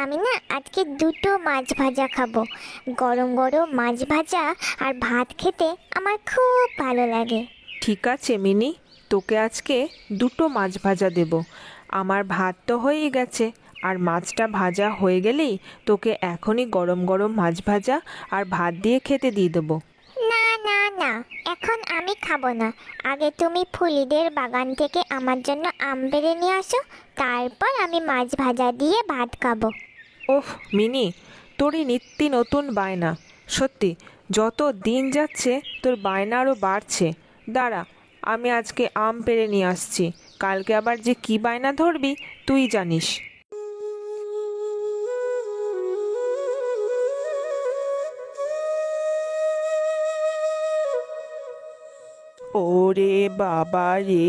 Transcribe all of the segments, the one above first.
আমি না আজকে দুটো মাছ ভাজা খাবো। গরম গরম মাছ ভাজা আর ভাত খেতে আমার খুব ভালো লাগে। ঠিক আছে মিনি, তোকে আজকে দুটো মাছ ভাজা দেব। আমার ভাত তো হয়েই গেছে, আর মাছটা ভাজা হয়ে গেলেই তোকে এখনই গরম গরম মাছ ভাজা আর ভাত দিয়ে খেতে দিয়ে দেবো। না না না, এখন আমি খাবো না। আগে তুমি ফুলিদের বাগান থেকে আমার জন্য আম পেড়ে নিয়ে আসো, তারপর আমি মাছ ভাজা দিয়ে ভাত খাবো। ওহ মিনি, তোরই নিত্য নতুন বায়না। সত্যি, যত দিন যাচ্ছে তোর বায়না আরও বাড়ছে। দাঁড়া, আমি আজকে আম পেড়ে নিয়ে আসছি। কালকে আবার যে কী বায়না ধরবি তুই জানিস। ওরে বাবা রে,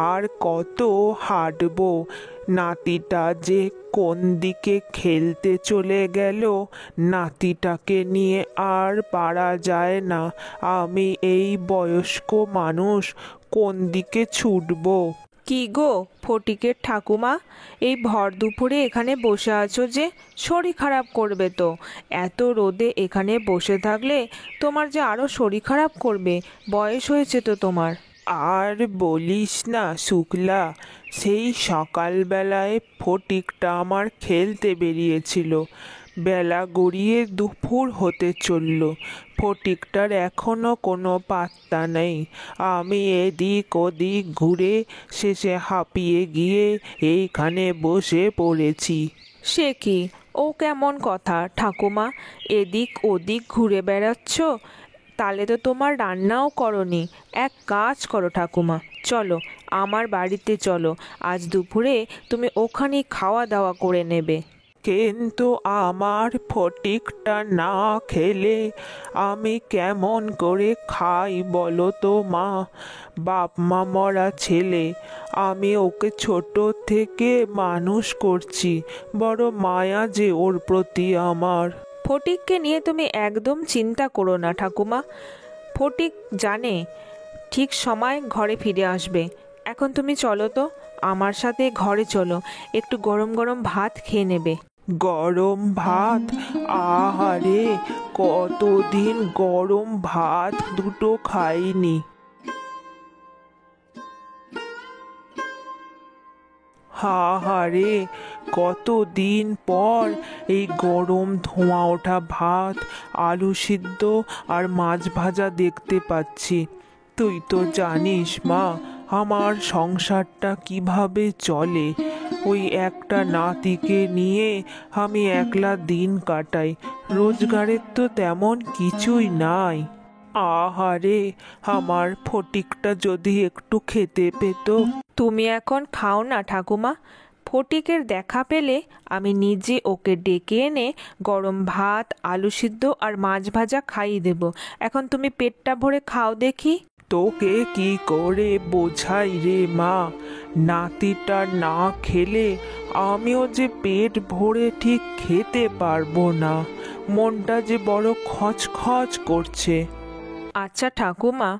আর কত হাঁটবো? নাতিটা যে কোন দিকে খেলতে চলে গেল, নাতিটাকে নিয়ে আর পারা যায় না। আমি এই বয়স্ক মানুষ কোন দিকে ছুটবো? কি গো ফটিকের ঠাকুমা, এই ভর দুপুরে এখানে বসে আছো যে? শরীর খারাপ করবে তো। এত রোদে এখানে বসে থাকলে তোমার যে আরও শরীর খারাপ করবে। বয়স হয়েছে তো তোমার। আর বলিস না শুক্লা, সেই সকালবেলায় ফটিকটা আমার খেলতে বেরিয়েছিল। বেলা গড়িয়ে দুপুর হতে চলল, ফটিকটার এখনো কোনো পাত্তা নেই। আমি এদিক ওদিক ঘুরে শেষে হাঁপিয়ে গিয়ে এইখানে বসে পড়েছি। সে কি, ও কেমন কথা ঠাকুমা? এদিক ওদিক ঘুরে বেড়াচ্ছ? তাহলে তো তোমার রান্নাও করনি। এক কাজ করো ঠাকুমা, চলো আমার বাড়িতে চলো। আজ দুপুরে তুমি ওখানেই খাওয়া দাওয়া করে নেবে। কিন্তু আমার ফটিকটা না খেলে আমি কেমন করে খাই বলো তো মা? বাপ মা মরা ছেলে, আমি ওকে ছোট থেকে মানুষ করছি, বড় মায়া যে ওর প্রতি আমার। ফটিককে নিয়ে তুমি একদম চিন্তা করো না ঠাকুমা। ফটিক জানে ঠিক সময় ঘরে ফিরে আসবে। এখন তুমি চলো তো, আমার সাথে ঘরে চলো, একটু গরম গরম ভাত খেয়ে নেবে। গরম ভাত? আহারে, কতদিন গরম ভাত দুটো খাইনি। হাহারে, কতদিন পর এই গরম ধোঁয়া ওঠা ভাত, আলু সিদ্ধ আর মাছ ভাজা দেখতে পাচ্ছি। তুই তো জানিস মা, আমার সংসারটা কিভাবে চলে। ওই একটা নাতিকে নিয়ে আমি একলা দিন কাটাই, রোজগারের তো তেমন কিছুই নাই। আহারে, আমার ফটিকটা যদি একটু খেতে পেত। তুমি এখন খাও না ঠাকুমা। ফটিকের দেখা পেলে আমি নিজে ওকে ডেকে এনে গরম ভাত, আলু সিদ্ধ আর মাছ ভাজা খাইয়ে দেব। এখন তুমি পেটটা ভরে খাও দেখি। তোকে কি করে বোঝাই রে মা, নাতিটা না খেলে আমিও যে পেট ভরে ঠিক খেতে পারবো না। মনটা যে বড় খচখচ করছে। আচ্ছা ঠাকুমা,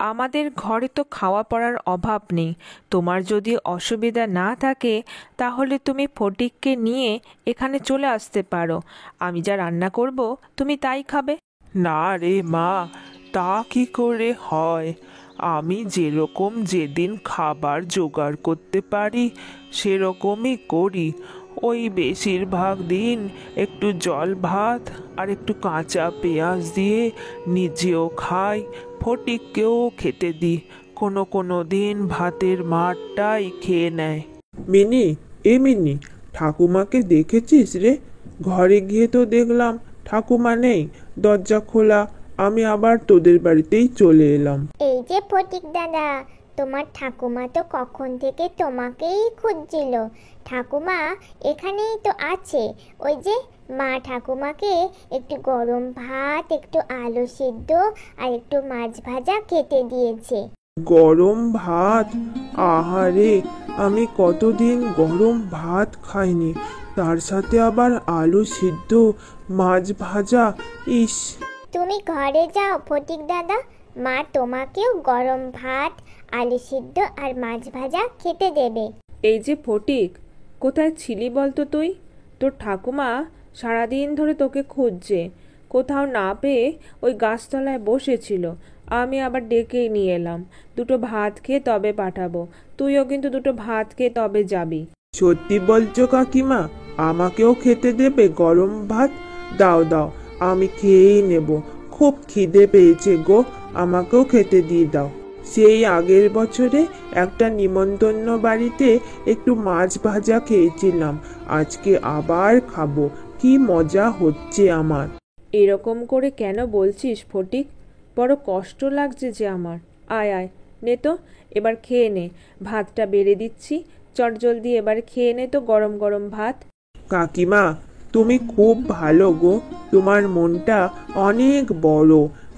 আমাদের ঘরে তো খাওয়া পড়ার অভাব নেই। তোমার যদি অসুবিধা না থাকে তাহলে তুমি ফটিককে নিয়ে এখানে চলে আসতে পারো। আমি যা রান্না করব তুমি তাই খাবে। না রে মা, তা কি করে হয়? আমি যেরকম যেদিন খাবার জোগাড় করতে পারি সেরকমই করি। ওই বেশিরভাগ দিন একটু জল ভাত আর একটু কাঁচা পেঁয়াজ দিয়ে নিজেও খাই, ফটিককেও খেতে দিই। কোনো কোনো দিন ভাতের মারটাই খেয়ে নেয়। মিনি, মিনি, ঠাকুমাকে দেখেছিস রে? ঘরে গিয়ে তো দেখলাম ঠাকুমা নেই, দরজা খোলা। আমি আবার তোদের বাড়িতেই চলে এলাম। এই যে ফটিক দাদা, তোমার ঠাকুমা তো কখন থেকে তোমাকেই খুঁজছিল। ঠাকুমা এখানেই তো আছে। ওই যে মা ঠাকুমাকে একটু গরম ভাত, একটু আলু সিদ্ধ আর একটু মাছ ভাজা খেতে দিয়েছে। গরম ভাত? আহারে, আমি কতদিন গরম ভাত খাইনি, তার সাথে আবার আলু সিদ্ধ, মাছ ভাজা। ইস! তুমি ঘরে যাও ফটিক দাদা, মা তোমাকেও গরম ভাত, আলু সিদ্ধ আর মাছ ভাজা খেতে দেবে। এই যে ফটিক, কোথায় ছিলি বলতো তুই? তোর ঠাকুমা সারাদিন ধরে তোকে খুঁজছে, কোথাও না পেয়ে ওই গাছতলায় বসেছিল। আমি আবার ডেকেই নিয়ে এলাম, দুটো ভাত খেয়ে তবে পাঠাবো। তুইও কিন্তু দুটো ভাত খেয়ে তবে যাবি। সত্যি বলছো কাকিমা? আমাকেও খেতে দেবে গরম ভাত? দাও দাও, আমি খেয়েই নেব। খুব খিদে পেয়েছে গো, আমাকেও খেতে দিয়ে দাও। সেই আগের বছরে একটা নিমন্ত্রণ বাড়িতে একটু মাছ ভাজা খেয়েছিলাম, আজকে আবার খাবো। কি মজা হচ্ছে আমার। এরকম করে কেন বলছিস ফটিক? বড় কষ্ট লাগছে যে আমার। আয় আয়, নে তো, এবার খেয়ে নে। ভাতটা বেড়ে দিচ্ছি, চটজলদি এবার খেয়ে নে তো গরম গরম ভাত। কাকিমা, তুমি খুব ভালো গো, তোমার মনটা অনেক বড়।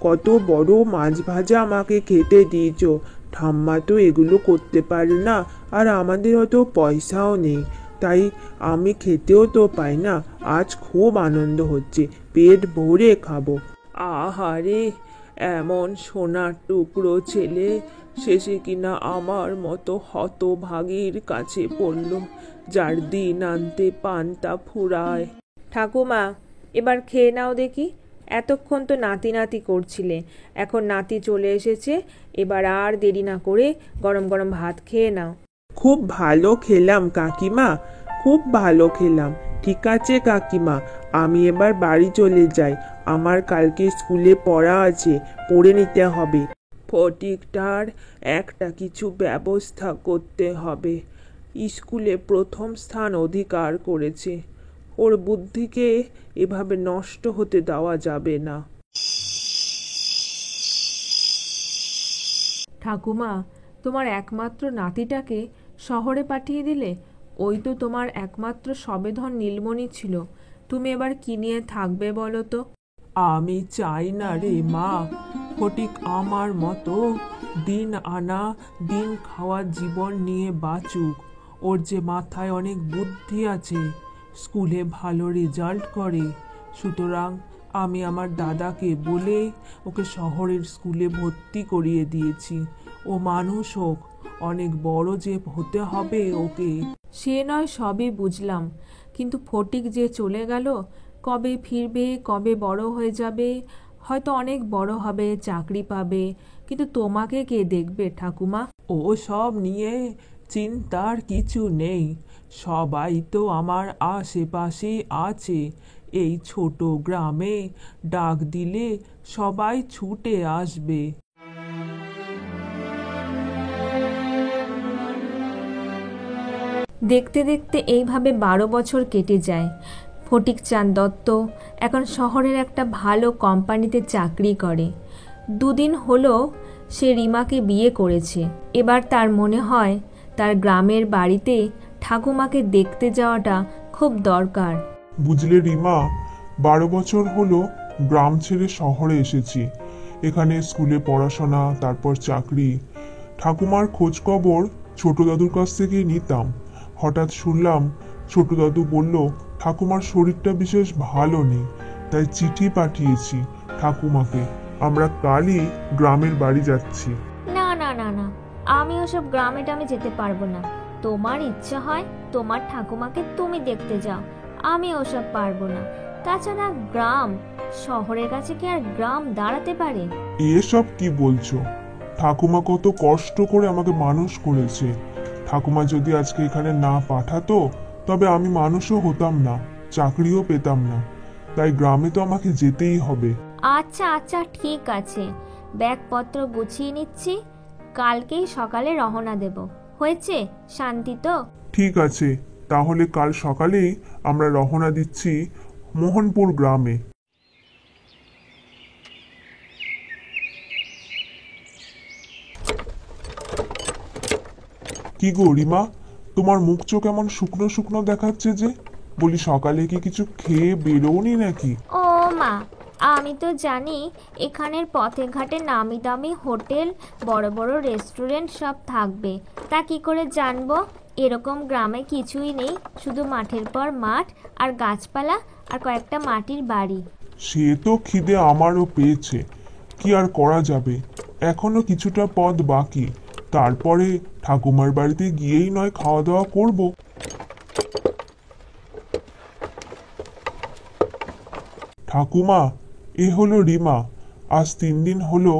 কত বড় মাছ ভাজা আমাকে খেতে দিয়েছো। ঠাম্মা তো এগুলো করতে পারে না, আর আমাদের অত পয়সাও নেই, তাই আমি খেতেও তো পাই না। আজ খুব আনন্দ হচ্ছে, পেট ভরে খাবো। আহারে, এমন সোনার টুকরো ছেলে শেষে কিনা আমার মতো হতভাগীর কাছে পড়ল, যার দিন আনতে পান্তা ফুরায়। ঠাকুমা, এবার খেয়ে নাও দেখি। এতক্ষণ তো নাতি নাতি করছিলে, এখন নাতি চলে এসেছে, এবার আর দেরি না করে গরম গরম ভাত খেয়ে নাও। খুব ভালো খেলাম কাকিমা, খুব ভালো খেলাম। ঠিক আছে কাকিমা, আমি এবার বাড়ি চলে যাই। আমার কালকে স্কুলে পড়া আছে, পড়ে নিতে হবে। ফটিকটার একটা কিছু ব্যবস্থা করতে হবে। স্কুলে প্রথম স্থান অধিকার করেছে, ওর বুদ্ধিকে এভাবে নষ্ট হতে দেওয়া যাবে না। ঠাকুমা, তোমার একমাত্র নাতিটাকে শহরে পাঠিয়ে দিলে? ওই তো তোমার একমাত্র সবেধন নীলমণি ছিল। তুমি এবার কি নিয়ে থাকবে বলো তো? আমি চাই না রে মা, ফটিক আমার মতো দিন আনা দিন খাওয়া জীবন নিয়ে বাঁচুক। ওর যে মাথায় অনেক বুদ্ধি আছে, স্কুলে ভালো রেজাল্ট করে, সুতরাং আমি আমার দাদাকে বলে ওকে শহরের স্কুলে ভর্তি করিয়ে দিয়েছি। ও মানুষ হোক, অনেক বড় যে হতে হবে ওকে। সে নয় সবই বুঝলাম, কিন্তু ফটিক যে চলে গেল, কবে ফিরবে, কবে বড় হয়ে যাবে, হয়তো অনেক বড় হবে, চাকরি পাবে, কিন্তু তোমাকে কে দেখবে ঠাকুমা? ও সব নিয়ে চিন্তার কিছু নেই, সবাই তো আমার আশেপাশেই আছে। এই ছোট গ্রামে ডাক দিলে সবাই ছুটে আসবে। দেখতে দেখতে এইভাবে 12 বছর কেটে যায়। ফটিকচাঁদ দত্ত এখন শহরের একটা ভালো কোম্পানিতে চাকরি করে। দুদিন হলো সে রিমাকে বিয়ে করেছে। এবার তার মনে হয় তার গ্রামের বাড়িতে ঠাকুমাকে দেখতে যাওয়াটা খুব দরকার। বুঝলে রিমা, 12 বছর হলো গ্রাম ছেড়ে শহরে এসেছি। এখানে স্কুলে পড়াশোনা, তারপর চাকরি। ঠাকুমার খোঁজ খবর ছোট দাদুর কাছ থেকেই নিতাম। হঠাৎ শুনলাম ছোট দাদু বলল ঠাকুমার শরীরটা বিশেষ ভালো নেই, তাই চিঠি পাঠিয়েছি ঠাকুমাকে। আমরা কালই গ্রামের বাড়ি যাচ্ছি। না না না না, আমি ওসব গ্রামে টামে যেতে পারবো না। তোমার ইচ্ছা হয় তোমার ঠাকুমাকে তুমি দেখতে যাও, আমি ওসব পারবো না। তাছাড়া গ্রাম, শহরের কাছে কি আর গ্রাম দাঁড়াতে পারে? এসব কি বলছো? ঠাকুমা কত কষ্ট করে আমাকে মানুষ করেছে। ঠাকুমা যদি আজকে এখানে না পাঠাতো, তবে আমি মানুষও হতাম না, চাকরিও পেতাম না। তাই গ্রামে তো আমাকে যেতেই হবে। আচ্ছা আচ্ছা, ঠিক আছে, ব্যাগপত্র গুছিয়ে নিচ্ছি, কালকেই সকালে রওনা দেব। হয়েছে? শান্তি তো? ঠিক আছে, তাহলে কাল সকালেই আমরা রওনা দিচ্ছি মোহনপুর গ্রামে। কি গো রিমা, তোমার মুখ চোখ এমন শুকনো শুকনো দেখাচ্ছে যে? বলি সকালে কি কিছু খেয়ে বেরোনি নাকি? ও মা, আমি তো জানি এখানের পথে ঘাটে নামি দামি হোটেল, বড় বড় রেস্টুরেন্ট সব থাকবে। তা কি করে জানবো? এরকম গ্রামে কিছুই নেই, শুধু মাঠের পর মাঠ আর গাছপালা আর কয়েকটা মাটির বাড়ি। সে তো খিদে আমারও পেয়েছে, কি আর করা যাবে। এখনো কিছুটা পথ বাকি, তারপরে ঠাকুমার বাড়িতে গিয়েই নয় খাওয়া দাওয়া করব। ঠাকুমা, এ হলো রিমা। আজ 3 দিন হলো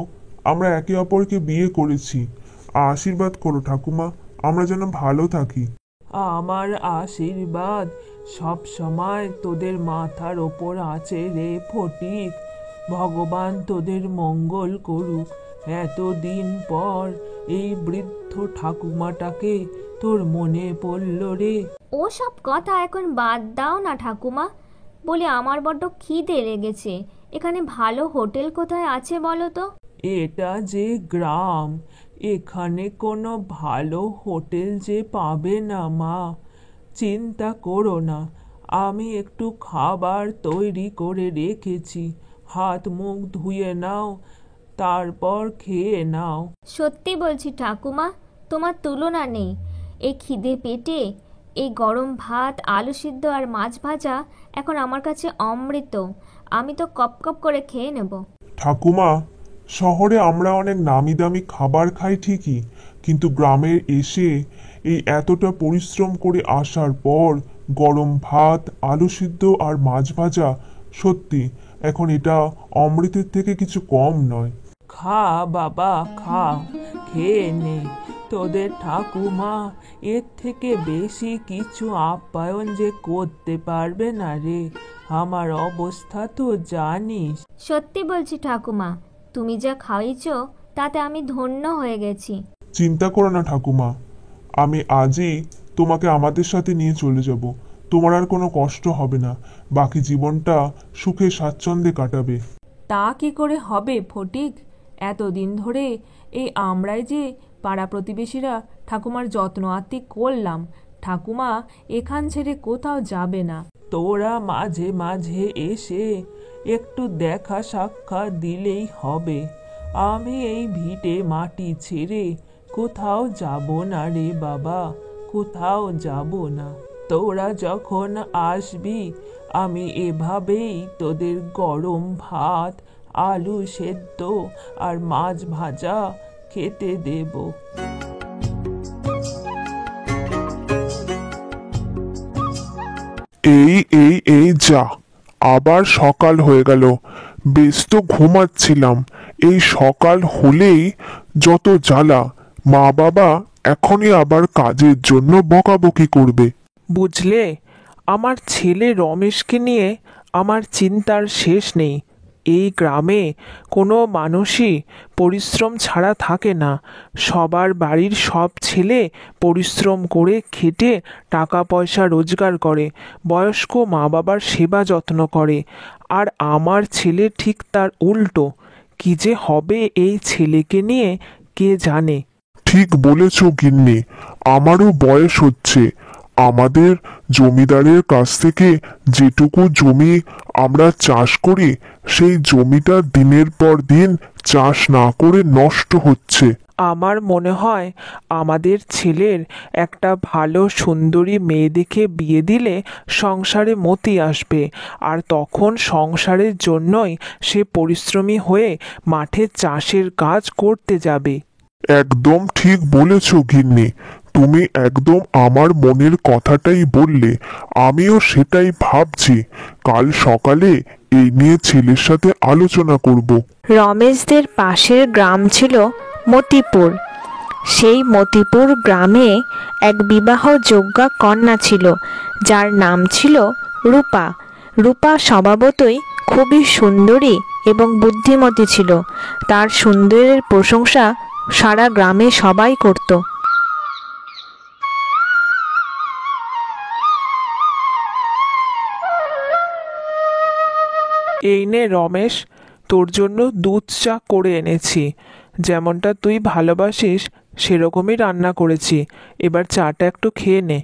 আমরা একে অপরকে বিয়ে করেছি। আশীর্বাদ করো ঠাকুমা, আমরা যেন ভালো থাকি। আমার আশীর্বাদ সব সময় তোদের মাথার ওপর আছে রে ফটিক। ভগবান তোদের মঙ্গল করুক। এতদিন পর এই বৃদ্ধ ঠাকুমাটাকে তোর মনে পড়ল রে। ও সব কথা এখন বাদ দাও না ঠাকুমা। বলি আমার বড্ড খিদে লেগেছে। এখানে ভালো হোটেল কোথায় আছে বলো তো? এটা যে গ্রাম, এখানে কোনো ভালো হোটেল যে পাবে না মা। চিন্তা করো না, আমি একটু খাবার তৈরি করে রেখেছি। হাত মুখ ধুয়ে নাও, তারপর খেয়ে নাও। সত্যি বলছি ঠাকুমা, তোমার তুলনা নেই। এই খিদে পেটে এই গরম ভাত, আলু সিদ্ধ আর মাছ ভাজা এখন আমার কাছে অমৃত। আমি তো কপ কপ করে খেয়ে নেব। ঠাকুমা, শহরে আমরা অনেক নামি দামি খাবার খাই ঠিকই, কিন্তু গ্রামে এসে এই এতটা পরিশ্রম করে আসার পর গরম ভাত, আলু সিদ্ধ আর মাছ ভাজা, সত্যি এখন এটা অমৃতের থেকে কিছু কম নয়। খা বাবা খা, খেয়ে নে। তোদের ঠাকুমা এর থেকে বেশি কিছু আপ্যায়ন যে করতে পারবে না রে। আমার অবস্থা তো জানিস। সত্যি বলছি ঠাকুমা, তুমি যা খাইয়েছো তাতে আমি ধন্য হয়ে গেছি। চিন্তা করো না ঠাকুমা, আমি আজই তোমাকে আমাদের সাথে নিয়ে চলে যাব। তোমার আর কোনো কষ্ট হবে না, বাকি জীবনটা সুখে স্বাচ্ছন্দ্যে কাটাবে। তা কি করে হবে ফটিক? এতদিন ধরে এই আমরাই যে পাড়া প্রতিবেশীরা ঠাকুমার যত্ন আত্তি করলাম। ঠাকুমা এখান ছেড়ে কোথাও যাবে না। তোরা মাঝে মাঝে এসে একটু দেখা সাক্ষাৎ দিলেই হবে। আমি এই ভিটে মাটি ছেড়ে কোথাও যাব না রে বাবা, কোথাও যাব না। তোরা যখন আসবি আমি এভাবেই তোদের গরম ভাত, আলু সেদ্ধ আর মাছ ভাজা খেতে দেব। এই যা, আবার সকাল হয়ে গেল। বেশ তো ঘুমাচ্ছিলাম, এই সকাল হলেই যত জ্বালা। মা বাবা এখনই আবার কাজের জন্য বকাবকি করবে। বুঝলে, আমার ছেলে রমেশকে নিয়ে আমার চিন্তার শেষ নেই। এই গ্রামে কোনো মানুষই পরিশ্রম ছাড়া থাকে না। সবার বাড়ির সব ছেলে পরিশ্রম করে খেটে টাকা পয়সা রোজগার করে, বয়স্ক মা বাবার সেবা যত্ন করে। আর আমার ছেলে ঠিক তার উল্টো। কি যে হবে এই ছেলেকে নিয়ে কে জানে। ঠিক বলেছ গিন্নি, আমারও বয়স হচ্ছে। আমাদের জমিদারের কাছ থেকে যেটুকু জমি আমরা চাষ করি, সেই জমিটা দিনের পর দিন চাষ না করে নষ্ট হচ্ছে। আমার মনে হয় আমাদের ছেলের একটা ভালো সুন্দরী মেয়ে দেখে বিয়ে দিলে সংসারে মতি আসবে। আর তখন সংসারের জন্যই সে পরিশ্রমী হয়ে মাঠে চাষের কাজ করতে যাবে। একদম ঠিক বলেছ গিন্নি, তুমি একদম আমার মনের কথাটাই বললে। আমিও সেটাই ভাবছি। কাল সকালে এই নিয়ে ছেলের সাথে আলোচনা করব। রমেশদের পাশের গ্রাম ছিল মতিপুর। সেই মতিপুর গ্রামে এক বিবাহযোগ্যা কন্যা ছিল, যার নাম ছিল রূপা। রূপা স্বভাবতই খুবই সুন্দরী এবং বুদ্ধিমতী ছিল। তার সুন্দরের প্রশংসা সারা গ্রামে সবাই করত। এই নে রমেশ, তোর জন্য দুধ চা করে এনেছি। যেমনটা তুই ভালোবাসিস সেরকমই রান্না করেছি। এবার চাটা একটু খেয়ে নে।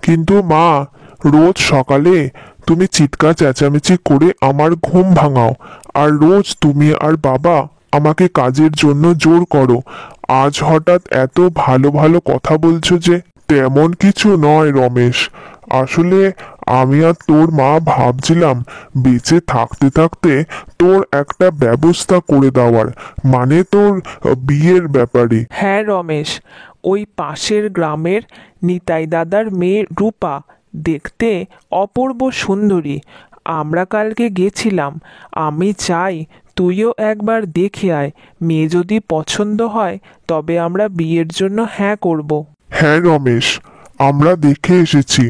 কিন্তু মা, রোজ সকালে তুমি চিৎকার চেঁচামেচি করে আমার ঘুম ভাঙাও, আর রোজ তুমি আর বাবা আমাকে কাজের জন্য জোর করো। আজ হঠাৎ এত ভালো ভালো কথা বলছো যে? তেমন কিছু নয় রমেশ, আসলে আমি আর তোর মা ভাবছিলাম বেঁচে থাকতে থাকতে তোর একটা ব্যবস্থা করে দেওয়ার, মানে তোর বিয়ের ব্যাপারে। হ্যাঁ রমেশ, ওই পাশের গ্রামের নিতাই দাদার মেয়ে রূপা, দেখতে অপূর্ব সুন্দরী। আমরা কালকে গেছিলাম। আমি চাই তুইও একবার দেখে আয়। মেয়ে যদি পছন্দ হয় তবে আমরা বিয়ের জন্য হ্যাঁ করব। হ্যাঁ রমেশ, আমরা দেখে এসেছি।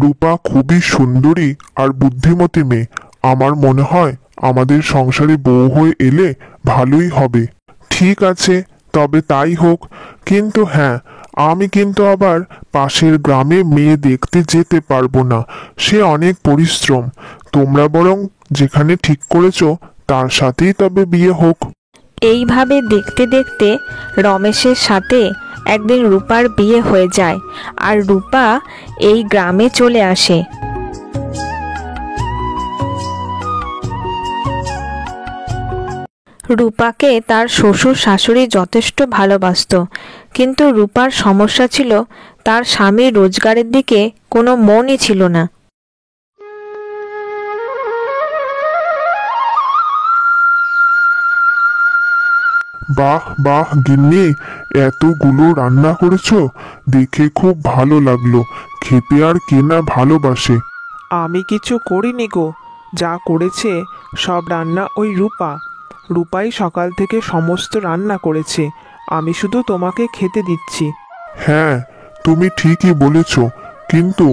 রূপা খুবই সুন্দরী আর বুদ্ধিমতী মেয়ে। আমার মনে হয় আমাদের সংসারে বউ হয়ে এলে ভালোই হবে। ঠিক আছে, তবে তাই হোক। কিন্তু হ্যাঁ, আমি কিন্তু আবার পাশের গ্রামে মেয়ে দেখতে যেতে পারবো না। সে অনেক পরিশ্রম। তোমরা বরং যেখানে ঠিক করেছো তার সাথেই তবে বিয়ে হোক। এইভাবে দেখতে দেখতে রমেশের সাথে একদিন রূপার বিয়ে হয়ে যায় আর রূপা এই গ্রামে চলে আসে। রূপাকে তার শ্বশুর শাশুড়ি যথেষ্ট ভালোবাসতো, কিন্তু রূপার সমস্যা ছিল তার স্বামীর রোজগারের দিকে কোনো মনই ছিল না। বাহ বাহ গিন্নি, এতগুলো রান্না করেছো, দেখে খুব ভালো লাগলো। খেতে আর কে না ভালোবাসে। আমি কিছু করিনি গো, যা করেছে সব রান্না ওই রূপাই সকাল থেকে সমস্ত রান্না করেছে। আমি শুধু তোমাকে খেতে দিচ্ছি। হ্যাঁ, তুমি ঠিকই বলেছ, কিন্তু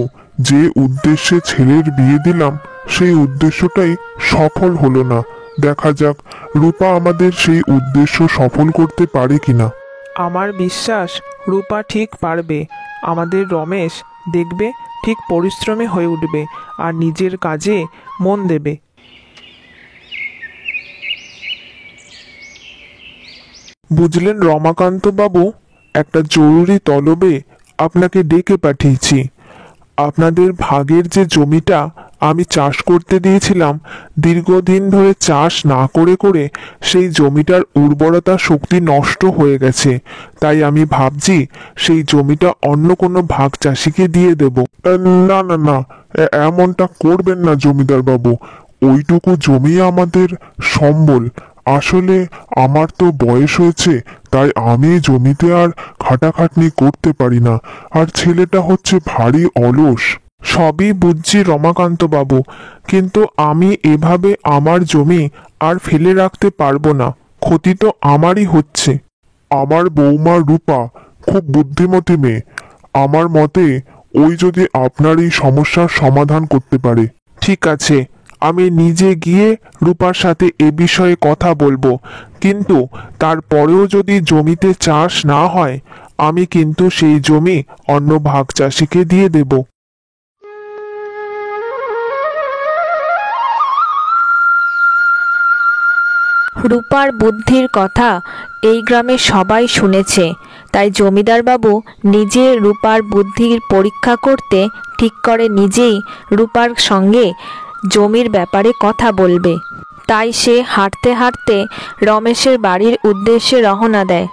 যে উদ্দেশ্যে ছেলের বিয়ে দিলাম সেই উদ্দেশ্যটাই সফল হলো না। দেখা যাক রূপা আমাদের সেই উদ্দেশ্য সফল করতে পারে কিনা। আমার বিশ্বাস রূপা ঠিক পারবে। আমাদের রমেশ দেখবে ঠিক পরিশ্রমী হয়ে উঠবে আর নিজের কাজে মন দেবে। বুঝলেন রমাকান্ত বাবু, একটা জরুরি তলবে আপনাকে ডেকে পাঠিয়েছি। আপনাদের ভাগের যে জমিটা আমি চাষ করতে দিয়েছিলাম, দীর্ঘদিন ধরে চাষ না করে করে সেই জমিটার উর্বরতা শক্তি নষ্ট হয়ে গেছে। তাই আমি ভাবছি সেই জমিটা অন্য কোনো ভাগ চাষিকে দিয়ে দেব। না না না, এমনটা করবেন না জমিদার বাবু। ওইটুকু জমি আমাদের সম্বল। আসলে আমার তো বয়স হয়েছে, তাই আমি জমিতে আর খাটাখাটনি করতে পারি না। আর ছেলেটা হচ্ছে ভারী অলস। সবই বুঝছি রমাকান্ত বাবু, কিন্তু আমি এভাবে আমার জমি আর ফেলে রাখতে পারবো না। ক্ষতি তো আমারই হচ্ছে। আমার বৌমা রূপা খুব বুদ্ধিমতী মেয়ে। আমার মতে ওই যদি আপনার এই সমস্যার সমাধান করতে পারে। ঠিক আছে, আমি নিজে গিয়ে রূপার সাথে এ বিষয়ে কথা বলবো, কিন্তু তারপরেও যদি জমিতে চাষ না হয় আমি কিন্তু সেই জমি অন্য ভাগ চাষিকে দিয়ে দেব। রূপার বুদ্ধির কথা এই গ্রামে সবাই শুনেছে, তাই জমিদার বাবু নিজে রূপার বুদ্ধির পরীক্ষা করতে ঠিক করে নিজেই রূপার সঙ্গে জমির ব্যাপারে কথা বলবে। তাই সে হাঁটতে হাঁটতে রমেশের বাড়ির উদ্দেশ্যে রওনা দেয়।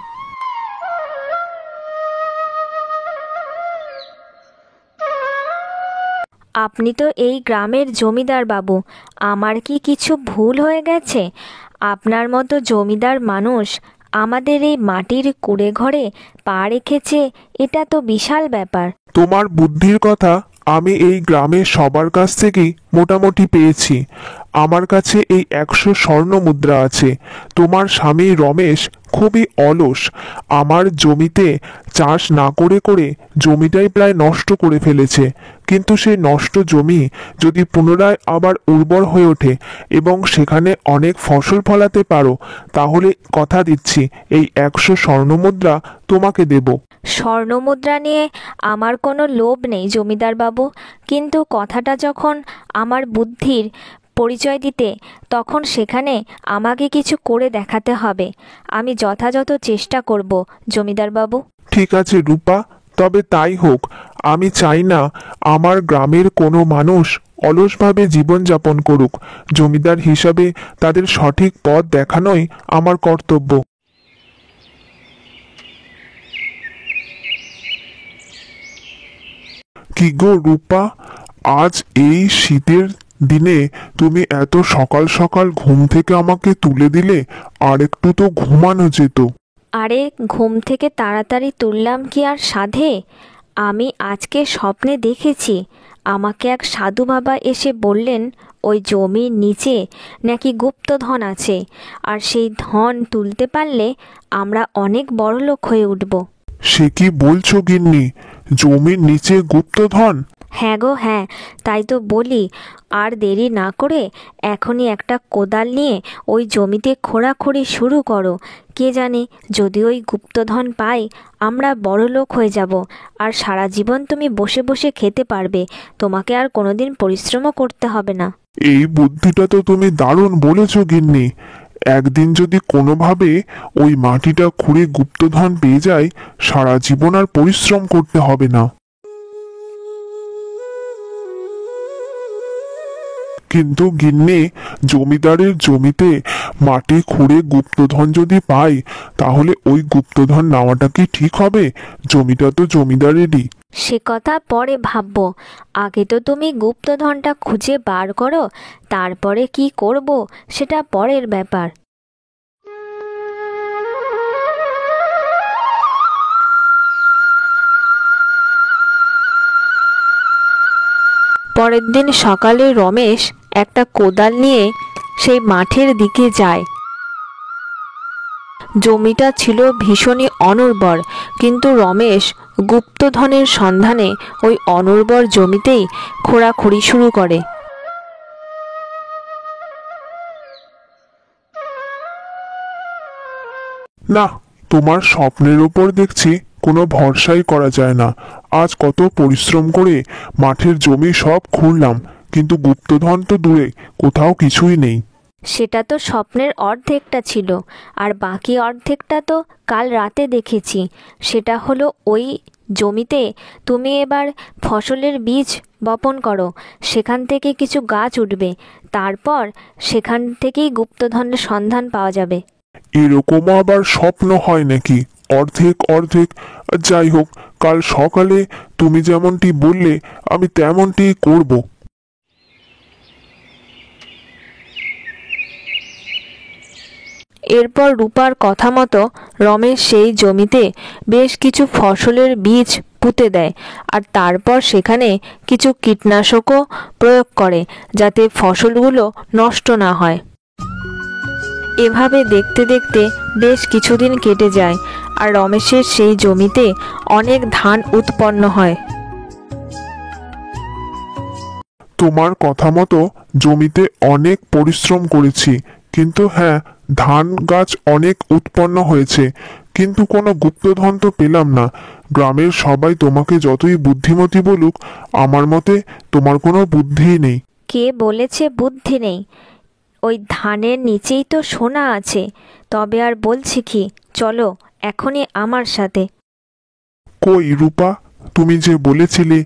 আপনি তো এই গ্রামের জমিদার বাবু, আমার কি কিছু ভুল হয়ে গেছে? আপনার মতো জমিদার মানুষ আমাদের এই মাটির কুঁড়ে ঘরে পা রেখেছে, এটা তো বিশাল ব্যাপার। তোমার বুদ্ধির কথা আমি এই গ্রামের সবার কাছ থেকেই মোটামুটি পেয়েছি। আমার কাছে এই 100 স্বর্ণ মুদ্রা আছে। তোমার স্বামী রমেশ খুবই অলস। আমার জমিতে চাষ না করে করে জমিটাই প্রায় নষ্ট করে ফেলেছে। কিন্তু সেই নষ্ট জমি যদি পুনরায় আবার উর্বর হয়ে ওঠে এবং সেখানে অনেক ফসল ফলাতে পারো, তাহলে কথা দিচ্ছি এই 100 স্বর্ণ মুদ্রা তোমাকে দেব। স্বর্ণমুদ্রা নিয়ে আমার কোনো লোভ নেই জমিদার বাবু, কিন্তু কথাটা যখন আমার বুদ্ধির পরিচয় দিতে, তখন সেখানে আমাকে কিছু করে দেখাতে হবে। আমি যথাযথ চেষ্টা করব জমিদার বাবু। ঠিক আছে রূপা, তবে তাই হোক। আমি চাই না আমার গ্রামের কোনো মানুষ অলসভাবে জীবনযাপন করুক। জমিদার হিসাবে তাদের সঠিক পথ দেখানোই আমার কর্তব্য। কি গো রূপা, আজ এই শীতের দিনে তুমি এত সকাল সকাল ঘুম থেকে আমাকে তুলে দিলে? আর একটু তো ঘুমানো যেত। আরে ঘুম থেকে তাড়াতাড়ি তুললাম কি আর সাধে? আমি আজকে স্বপ্নে দেখেছি আমাকে এক সাধু বাবা এসে বললেন ওই জমির নিচে নাকি গুপ্তধন আছে, আর সেই ধন তুলতে পারলে আমরা অনেক বড়লোক হয়ে উঠব। সে কি বলছো গিন্নি, জমির নিচে গুপ্তধন? হ্যাঁ গো হ্যাঁ, তাই তো বলি। আর দেরি না করে এখনই একটা কোদাল নিয়ে ওই জমিতে খোঁড়াখুড়ি শুরু করো। কে জানে, যদি ওই গুপ্তধন পাই আমরা বড়লোক হয়ে যাব, আর সারা জীবন তুমি বসে বসে খেতে পারবে, তোমাকে আর কোনোদিন পরিশ্রমও করতে হবে না। এই বুদ্ধিটা তো তুমি দারুণ বলেছো গিন্নি। একদিন যদি কোনোভাবে ওই মাটিটা খুঁড়ে গুপ্তধন পেয়ে যায়, সারা জীবন আর পরিশ্রম করতে হবে না। কিন্তু গিন্নি, জমিদারের জমিতে মাটি খুঁড়ে গুপ্তধন যদি পাই, তাহলে ওই গুপ্তধন নেওয়াটা কি ঠিক হবে? জমিটা তো জমিদারেরই। সে কথা পরে ভাববো, আগে তো তুমি গুপ্তধনটা খুঁজে বার করো, তারপরে কি করব সেটা পরের ব্যাপার। পরের দিন সকালে রমেশ একটা কোদাল নিয়ে সেই মাঠের দিকে যায়। জমিটা ছিল ভীষণই অনুর্বর, কিন্তু রমেশ গুপ্তধনের সন্ধানে ওই অনুর্বর জমিতেই খোঁড়াখুড়ি শুরু করে। না, তোমার স্বপ্নের উপর দেখছি কোনো ভরসাই করা যায় না। আজ কত পরিশ্রম করে মাঠের জমি সব খুঁড়লাম, কিন্তু গুপ্তধন তো দূরে, কোথাও কিছুই নেই। সেটা তো স্বপ্নের অর্ধেকটা ছিল, আর বাকি অর্ধেকটা তো কাল রাতে দেখেছি। সেটা হলো ওই জমিতে তুমি এবার ফসলের বীজ বপন করো, সেখান থেকে কিছু গাছ উঠবে, তারপর সেখান থেকেই গুপ্তধনের সন্ধান পাওয়া যাবে। এরকমও আবার স্বপ্ন হয় নাকি? অর্ধেক অর্ধেক। যাই হোক, কাল সকালে তুমি যেমনটি বললে আমি তেমনটি করব। এরপর রূপার কথা মতো রমেশ সেই জমিতে বেশ কিছু ফসলের বীজ পুঁতে দেয়, আর তারপর সেখানে কিছু কীটনাশকও প্রয়োগ করে যাতে ফসলগুলো নষ্ট না হয়। এভাবে দেখতে দেখতে বেশ কিছুদিন কেটে যায়, আর রমেশের সেই জমিতে অনেক ধান উৎপন্ন হয়। তোমার কথা মতো জমিতে অনেক পরিশ্রম করেছি, কিন্তু হ্যাঁ, ধান গাছ অনেক উৎপন্ন হয়েছে, কিন্তু কোনো গুপ্তধন তো পেলাম না। গ্রামের সবাই তোমাকে যতই বুদ্ধিমতী বলুক, আমার মতে তোমার কোনো বুদ্ধিই নেই। কে বলেছে বুদ্ধি নেই? ওই ধানের নিচেই তো সোনা আছে। তবে আর বলছি কি, চলো এখনই আমার সাথে। কই রূপা, তুমি যে বলেছিলে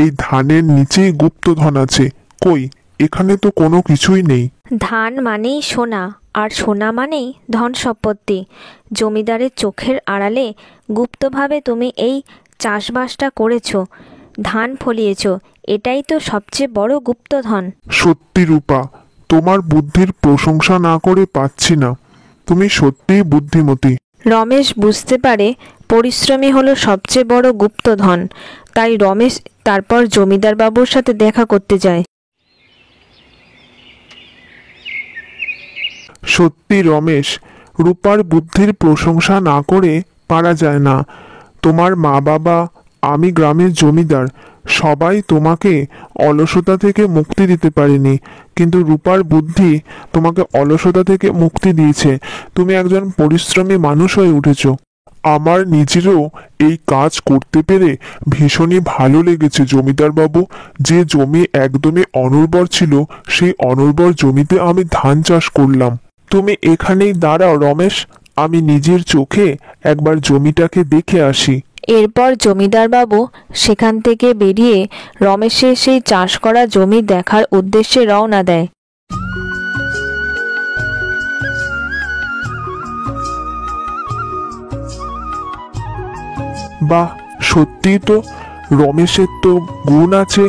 এই ধানের নিচেই গুপ্তধন আছে, কই? এখানে তো কোনো কিছুই নেই। ধান মানেই সোনা, আর সোনা মানেই ধন সম্পত্তি। জমিদারের চোখের আড়ালে গুপ্তভাবে তুমি এই চাষবাসটা করেছো, ধান ফলিয়েছো, এটাই তো সবচেয়ে বড় গুপ্তধন। সত্যি রূপা, তোমার বুদ্ধির প্রশংসা না করে পাচ্ছি না। তুমি সত্যিই বুদ্ধিমতী। রমেশ বুঝতে পারে পরিশ্রমী হলো সবচেয়ে বড় গুপ্তধন, তাই রমেশ তারপর জমিদার বাবুর সাথে দেখা করতে যায়। সত্যি রমেশ, রূপার বুদ্ধির প্রশংসা না করে পারা যায় না। তোমার মা বাবা, আমি গ্রামের জমিদার, সবাই তোমাকে অলসতা থেকে মুক্তি দিতে পারেনি, কিন্তু রূপার বুদ্ধি তোমাকে অলসতা থেকে মুক্তি দিয়েছে। তুমি একজন পরিশ্রমী মানুষ হয়ে উঠেছো। আমার নিজেরও এই কাজ করতে পেরে ভীষণই ভালো লেগেছে জমিদার বাবু। যে জমি একদমই অনুর্বর ছিল, সেই অনুর্বর জমিতে আমি ধান চাষ করলাম। তুমি এখানেই দাঁড়াও রমেশ, আমি নিজের চোখে একবার জমিটাকে দেখে আসি। এরপর জমিদার বাবু সেখান থেকে বেরিয়ে রমেশের সেই চাষ করা জমি দেখার উদ্দেশ্যে রওনা দেয়। বাহ, সত্যি তো রমেশের তো গুণ আছে।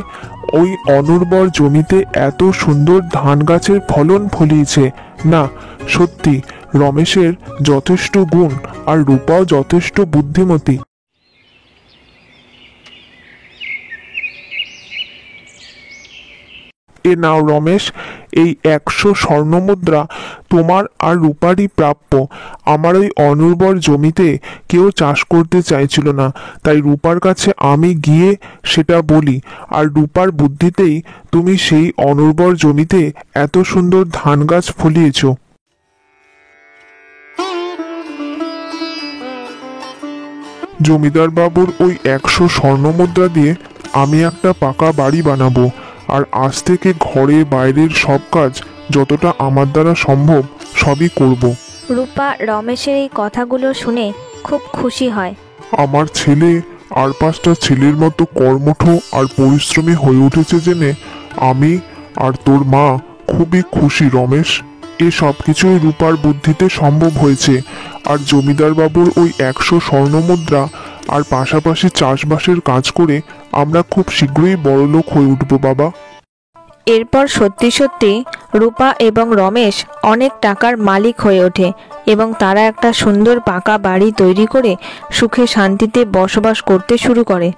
ওই অনুর্বর জমিতে এত সুন্দর ধান গাছের ফলন ফলিয়েছে। না, সত্যি রমেশের যথেষ্ট গুণ আর রূপাও যথেষ্ট বুদ্ধিমতী। এ নাও রমেশ, এই 100 স্বর্ণমুদ্রা তোমার আর রূপারই প্রাপ্য। আমার ওই অনুর্বর জমিতে কেউ চাষ করতে চাইছিল না, তাই রূপার কাছে আমি গিয়ে সেটা বলি, আর রূপার বুদ্ধিতেই তুমি সেই অনুর্বর জমিতে এত সুন্দর ধান গাছ ফলিয়েছ। জমিদার বাবুর ওই 100 স্বর্ণমুদ্রা দিয়ে আমি একটা পাকা বাড়ি বানাবো, আর আজ থেকে ঘরে বাইরের সব কাজ যতটা আমার দ্বারা সম্ভব সবই করব। রূপা রমেশের এই কথাগুলো শুনে খুব খুশি হয়। আমার ছেলে আর 5টা ছেলের মতো কর্মঠ আর পরিশ্রমী হয়ে উঠেছে জেনে আমি আর তোর মা খুবই খুশি রমেশ। এ সব কিছুই রূপার বুদ্ধিতে সম্ভব হয়েছে। আর জমিদার বাবুর ওই 100 স্বর্ণমুদ্রা আর পাশাপাশি চাষবাসের কাজ করে আমরা খুব শীঘ্রই বড়লোক হয়ে উঠব বাবা। এরপর সত্যি সত্যি রূপা এবং রমেশ অনেক টাকার মালিক হয়ে ওঠে এবং তারা একটা সুন্দর পাকা বাড়ি তৈরি করে সুখে শান্তিতে বসবাস করতে শুরু করে।